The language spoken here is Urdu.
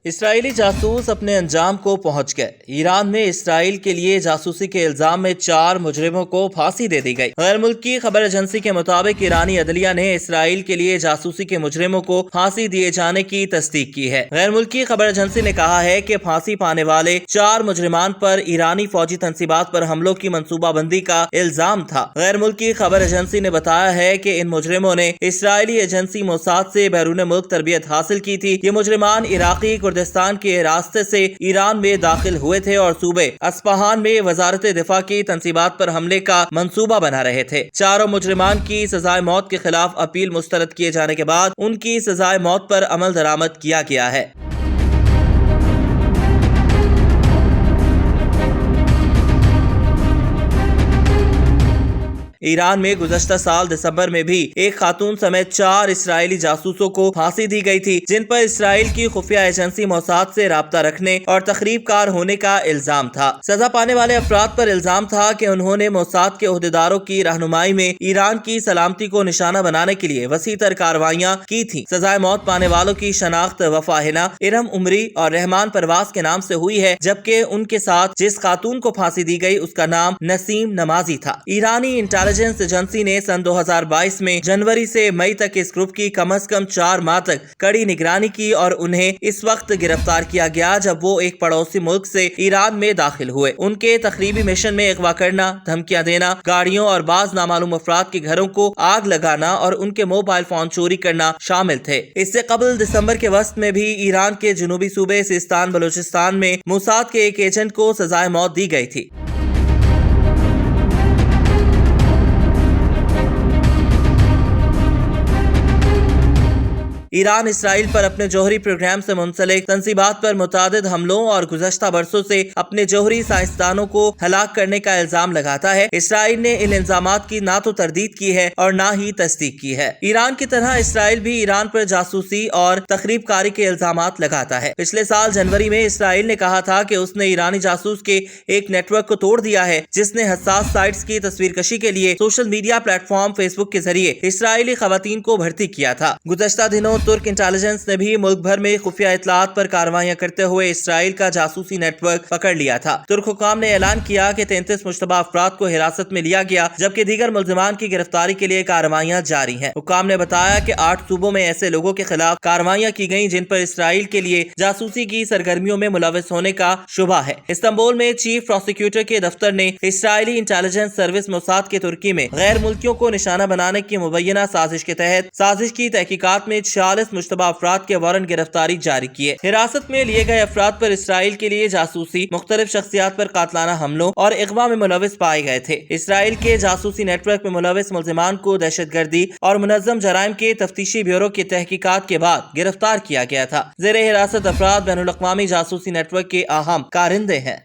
اسرائیلی جاسوس اپنے انجام کو پہنچ گئے۔ ایران میں اسرائیل کے لیے جاسوسی کے الزام میں 4 مجرموں کو پھانسی دے دی گئی۔ غیر ملکی خبر ایجنسی کے مطابق ایرانی عدلیہ نے اسرائیل کے لیے جاسوسی کے مجرموں کو پھانسی دیے جانے کی تصدیق کی ہے۔ غیر ملکی خبر ایجنسی نے کہا ہے کہ پھانسی پانے والے 4 مجرمان پر ایرانی فوجی تنصیبات پر حملوں کی منصوبہ بندی کا الزام تھا۔ غیر ملکی خبر ایجنسی نے بتایا ہے کہ ان مجرموں نے اسرائیلی ایجنسی موساد سے بیرون ملک تربیت حاصل کی تھی۔ یہ مجرمان عراقی کردستان کے راستے سے ایران میں داخل ہوئے تھے اور صوبے اصفہان میں وزارت دفاع کی تنصیبات پر حملے کا منصوبہ بنا رہے تھے۔ چاروں مجرمان کی سزائے موت کے خلاف اپیل مسترد کیے جانے کے بعد ان کی سزائے موت پر عمل درآمد کیا گیا ہے۔ ایران میں گزشتہ سال دسمبر میں بھی ایک خاتون سمیت 4 اسرائیلی جاسوسوں کو پھانسی دی گئی تھی، جن پر اسرائیل کی خفیہ ایجنسی موساد سے رابطہ رکھنے اور تخریب کار ہونے کا الزام تھا۔ سزا پانے والے افراد پر الزام تھا کہ انہوں نے موساد کے عہدیداروں کی رہنمائی میں ایران کی سلامتی کو نشانہ بنانے کے لیے وسیع تر کارروائیاں کی تھیں۔ سزائے موت پانے والوں کی شناخت وفا ہنا، ارم عمری اور رحمان پرواز کے نام سے ہوئی ہے، جبکہ ان کے ساتھ جس خاتون کو پھانسی دی گئی اس کا نام نسیم نمازی تھا۔ ایرانی انٹیلیجنس ایجنسی نے سن 2022 میں جنوری سے مئی تک اس گروپ کی کم از کم 4 ماہ تک کڑی نگرانی کی اور انہیں اس وقت گرفتار کیا گیا جب وہ ایک پڑوسی ملک سے ایران میں داخل ہوئے۔ ان کے تخریبی مشن میں اغوا کرنا، دھمکیاں دینا، گاڑیوں اور بعض نامعلوم افراد کے گھروں کو آگ لگانا اور ان کے موبائل فون چوری کرنا شامل تھے۔ اس سے قبل دسمبر کے وسط میں بھی ایران کے جنوبی صوبے سیستان بلوچستان میں موساد کے ایک ایجنٹ کو سزائے موت دی گئی تھی۔ ایران اسرائیل پر اپنے جوہری پروگرام سے منسلک تنصیبات پر متعدد حملوں اور گزشتہ برسوں سے اپنے جوہری سائنسدانوں کو ہلاک کرنے کا الزام لگاتا ہے۔ اسرائیل نے ان الزامات کی نہ تو تردید کی ہے اور نہ ہی تصدیق کی ہے۔ ایران کی طرح اسرائیل بھی ایران پر جاسوسی اور تخریب کاری کے الزامات لگاتا ہے۔ پچھلے سال جنوری میں اسرائیل نے کہا تھا کہ اس نے ایرانی جاسوس کے ایک نیٹ ورک کو توڑ دیا ہے جس نے حساس سائٹس کی تصویر کشی کے لیے social media platform Facebook کے ذریعے اسرائیلی خواتین کو بھرتی کیا تھا۔ گزشتہ دنوں ترک انٹیلیجنس نے بھی ملک بھر میں خفیہ اطلاعات پر کارروائیاں کرتے ہوئے اسرائیل کا جاسوسی نیٹ ورک پکڑ لیا تھا۔ ترک حکام نے اعلان کیا کہ 33 مشتبہ افراد کو حراست میں لیا گیا جبکہ دیگر ملزمان کی گرفتاری کے لیے کارروائیاں جاری ہیں۔ حکام نے بتایا کہ 8 صوبوں میں ایسے لوگوں کے خلاف کارروائیاں کی گئیں جن پر اسرائیل کے لیے جاسوسی کی سرگرمیوں میں ملوث ہونے کا شبہ ہے۔ استنبول میں چیف پروسیکیوٹر کے دفتر نے اسرائیلی انٹیلیجنس سروس موساد کے ترکی میں غیر ملکیوں کو نشانہ بنانے کی مبینہ سازش کے تحت سازش کی تحقیقات میں 46 مشتبہ افراد کے وارنٹ گرفتاری جاری کیے۔ حراست میں لیے گئے افراد پر اسرائیل کے لیے جاسوسی، مختلف شخصیات پر قاتلانہ حملوں اور اغوا میں ملوث پائے گئے تھے۔ اسرائیل کے جاسوسی نیٹ ورک میں ملوث ملزمان کو دہشت گردی اور منظم جرائم کے تفتیشی بیورو کی تحقیقات کے بعد گرفتار کیا گیا تھا۔ زیر حراست افراد بین الاقوامی جاسوسی نیٹ ورک کے اہم کارندے ہیں۔